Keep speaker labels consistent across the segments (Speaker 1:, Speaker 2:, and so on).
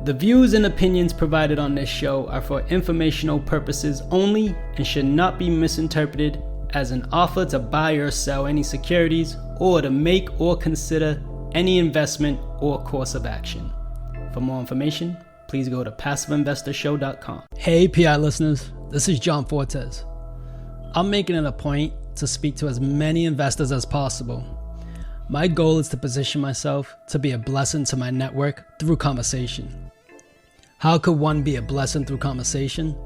Speaker 1: The views and opinions provided on this show are for informational purposes only and should not be misinterpreted as an offer to buy or sell any securities or to make or consider any investment or course of action. For more information, please go to passiveinvestorshow.com. Hey PI listeners, this is John Fortes. I'm making it a point to speak to as many investors as possible. My goal is to position myself to be a blessing to my network through conversation. How could one be a blessing through conversation?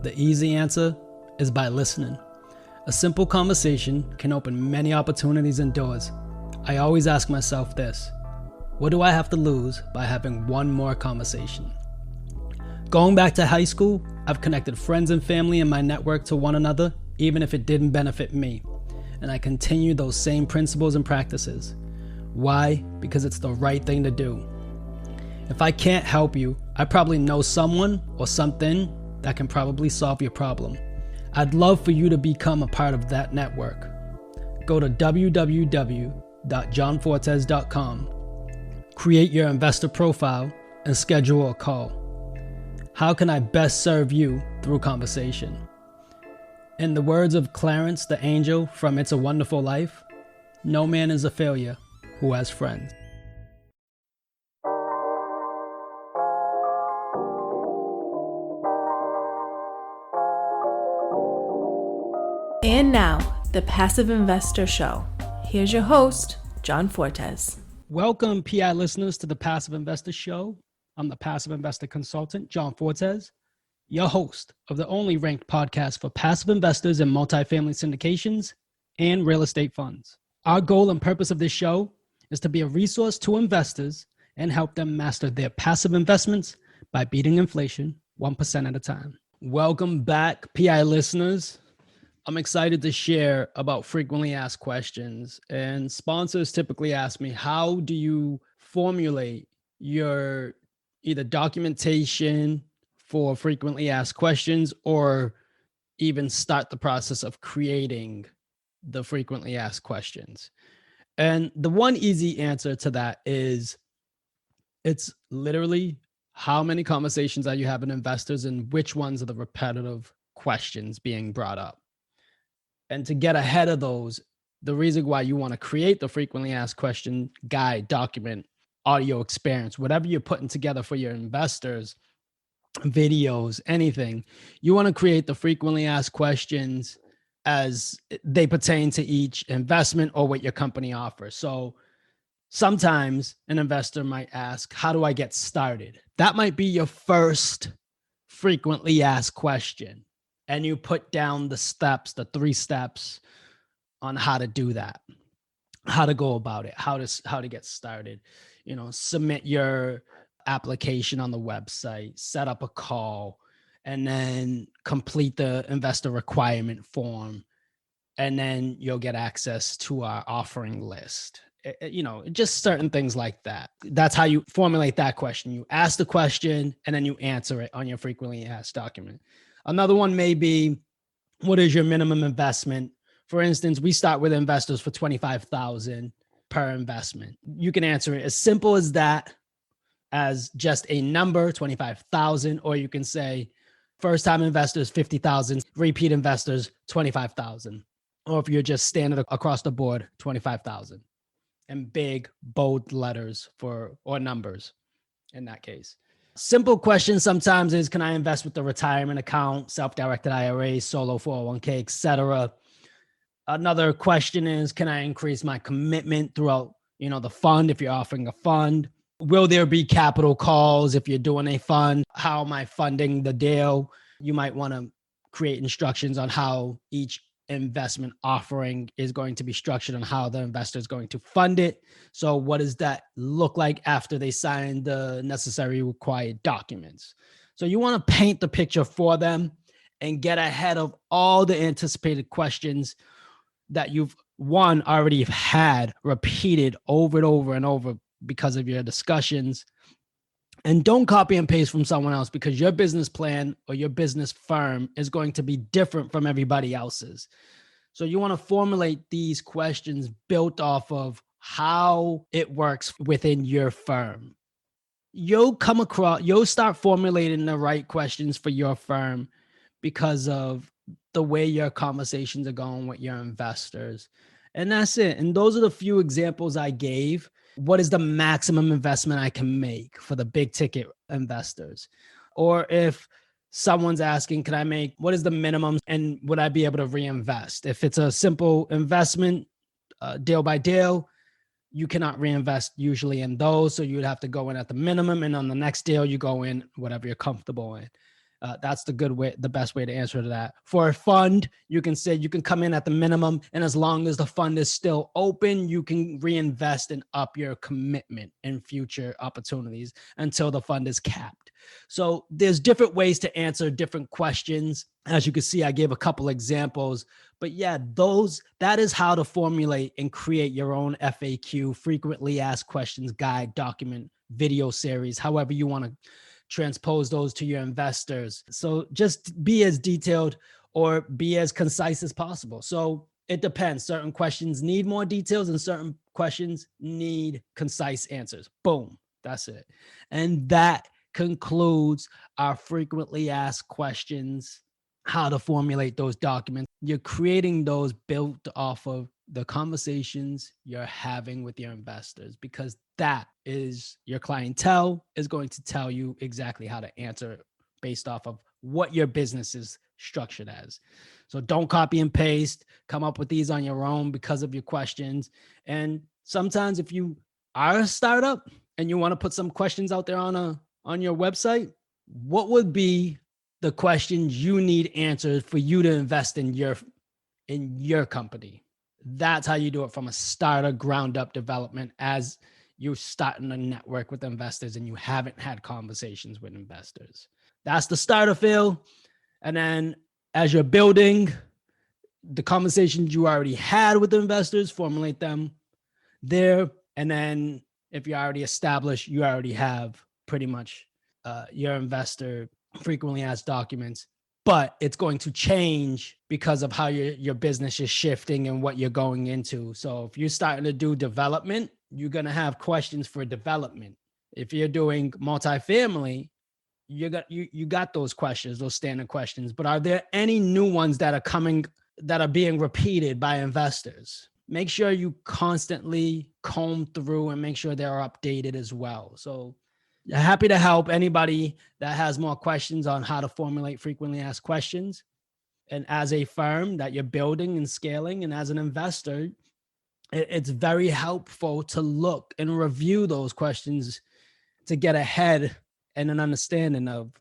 Speaker 1: The easy answer is by listening. A simple conversation can open many opportunities and doors. I always ask myself this: what do I have to lose by having one more conversation? Going back to high school, I've connected friends and family in my network to one another, even if it didn't benefit me. And I continue those same principles and practices. Why? Because it's the right thing to do. If I can't help you, I probably know someone or something that can probably solve your problem. I'd love for you to become a part of that network. Go to www.johnfortes.com, create your investor profile, and schedule a call. How can I best serve you through conversation? In the words of Clarence the Angel from It's a Wonderful Life, no man is a failure who has friends.
Speaker 2: And now, the Passive Investor Show. Here's your host, John Fortes.
Speaker 1: Welcome, PI listeners, to the Passive Investor Show. I'm the Passive Investor Consultant, John Fortes, your host of the only ranked podcast for passive investors in multifamily syndications and real estate funds. Our goal and purpose of this show is to be a resource to investors and help them master their passive investments by beating inflation 1% at a time. Welcome back, PI listeners. I'm excited to share about frequently asked questions, and sponsors typically ask me, how do you formulate your either documentation for frequently asked questions or even start the process of creating the frequently asked questions? And the one easy answer to that is it's literally how many conversations are you having with investors and which ones are the repetitive questions being brought up. And to get ahead of those, the reason why you want to create the frequently asked question guide, document, audio experience, whatever you're putting together for your investors, videos, anything, you want to create the frequently asked questions as they pertain to each investment or what your company offers. So sometimes an investor might ask, how do I get started? That might be your first frequently asked question. And you put down the steps, the 3 steps on how to do that, how to go about it, how to get started. You know, submit your application on the website, set up a call, and then complete the investor requirement form. And then you'll get access to our offering list. You know, just certain things like that. That's how you formulate that question. You ask the question and then you answer it on your frequently asked document. Another one may be, what is your minimum investment? For instance, we start with investors for $25,000 per investment. You can answer it as simple as that, as just a number, 25,000, or you can say first-time investors, 50,000, repeat investors, 25,000. Or if you're just standard across the board, 25,000, and big, bold letters or numbers in that case. Simple questions sometimes is, can I invest with the retirement account, self-directed IRA, solo 401k, etc.? Another question is, can I increase my commitment throughout, the fund if you're offering a fund? Will there be capital calls if you're doing a fund? How am I funding the deal? You might want to create instructions on how each investment offering is going to be structured and how the investor is going to fund it. So what does that look like after they sign the necessary required documents? So you want to paint the picture for them and get ahead of all the anticipated questions that you've already had repeated over and over and over because of your discussions. And don't copy and paste from someone else, because your business plan or your business firm is going to be different from everybody else's. So you want to formulate these questions built off of how it works within your firm. you'll start formulating the right questions for your firm because of the way your conversations are going with your investors. And that's it. And those are the few examples I gave. What is the maximum investment I can make for the big ticket investors? Or if someone's asking, what is the minimum and would I be able to reinvest? If it's a simple investment, deal by deal, you cannot reinvest usually in those. So you'd have to go in at the minimum, and on the next deal, you go in whatever you're comfortable in. That's the best way to answer to that. For a fund, you can say you can come in at the minimum, and as long as the fund is still open, you can reinvest and up your commitment in future opportunities until the fund is capped. So there's different ways to answer different questions. As you can see, I gave a couple examples, but yeah, that is how to formulate and create your own FAQ, frequently asked questions guide, document, video series, however you want to transpose those to your investors. So just be as detailed or be as concise as possible. So it depends. Certain questions need more details and certain questions need concise answers. Boom. That's it. And that concludes our frequently asked questions, how to formulate those documents. You're creating those built off of the conversations you're having with your investors, because that is your clientele is going to tell you exactly how to answer based off of what your business is structured as. So don't copy and paste, come up with these on your own because of your questions. And sometimes if you are a startup and you want to put some questions out there on your website, what would be the questions you need answered for you to invest in your company? That's how you do it from a starter ground up development, as you're starting a network with investors and you haven't had conversations with investors. That's the starter feel. And then as you're building the conversations you already had with investors, formulate them there. And then if you're already established, you already have pretty much your investor frequently asked documents, but it's going to change because of how your business is shifting and what you're going into. So if you're starting to do development, you're going to have questions for development. If you're doing multifamily, you got those questions, those standard questions, but are there any new ones that are coming that are being repeated by investors? Make sure you constantly comb through and make sure they're updated as well. So happy to help anybody that has more questions on how to formulate frequently asked questions. And as a firm that you're building and scaling, and as an investor, it's very helpful to look and review those questions to get ahead and an understanding of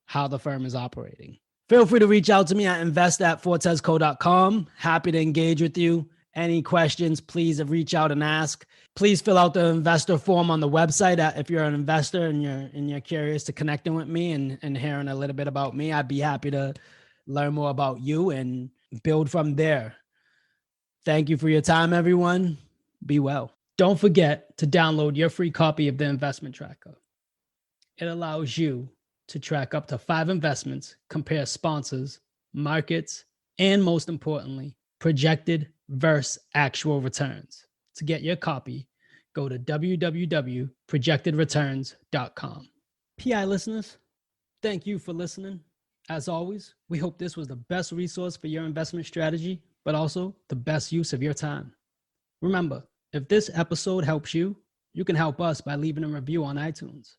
Speaker 1: how the firm is operating. Feel free to reach out to me at invest@fortesco.com. Happy to engage with you. Any questions, please reach out and ask. Please fill out the investor form on the website if you're an investor and you're curious to connecting with me and hearing a little bit about me. I'd be happy to learn more about you and build from there. Thank you for your time, everyone. Be well. Don't forget to download your free copy of the investment tracker. It allows you to track up to 5 investments, compare sponsors, markets, and most importantly, projected versus actual returns. To get your copy, go to www.projectedreturns.com. PI listeners, thank you for listening. As always, we hope this was the best resource for your investment strategy, but also the best use of your time. Remember, if this episode helps you, you can help us by leaving a review on iTunes.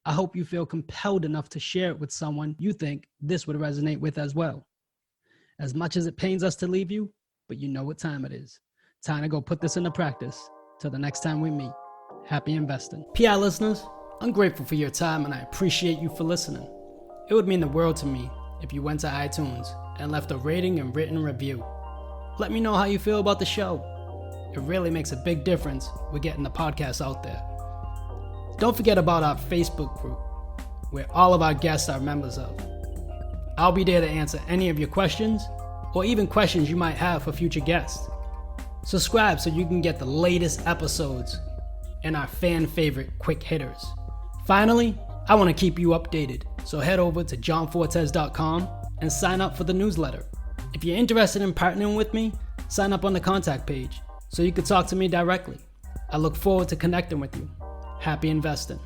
Speaker 1: I hope you feel compelled enough to share it with someone you think this would resonate with as well. As much as it pains us to leave you, but you know what time it is. Time to go put this into practice. Till the next time we meet. Happy investing. PI listeners, I'm grateful for your time and I appreciate you for listening. It would mean the world to me if you went to iTunes and left a rating and written review. Let me know how you feel about the show. It really makes a big difference with getting the podcast out there. Don't forget about our Facebook group, where all of our guests are members of. I'll be there to answer any of your questions, or even questions you might have for future guests. Subscribe so you can get the latest episodes and our fan favorite quick hitters. Finally, I want to keep you updated, so head over to johnfortes.com and sign up for the newsletter. If you're interested in partnering with me, sign up on the contact page so you can talk to me directly. I look forward to connecting with you. Happy investing.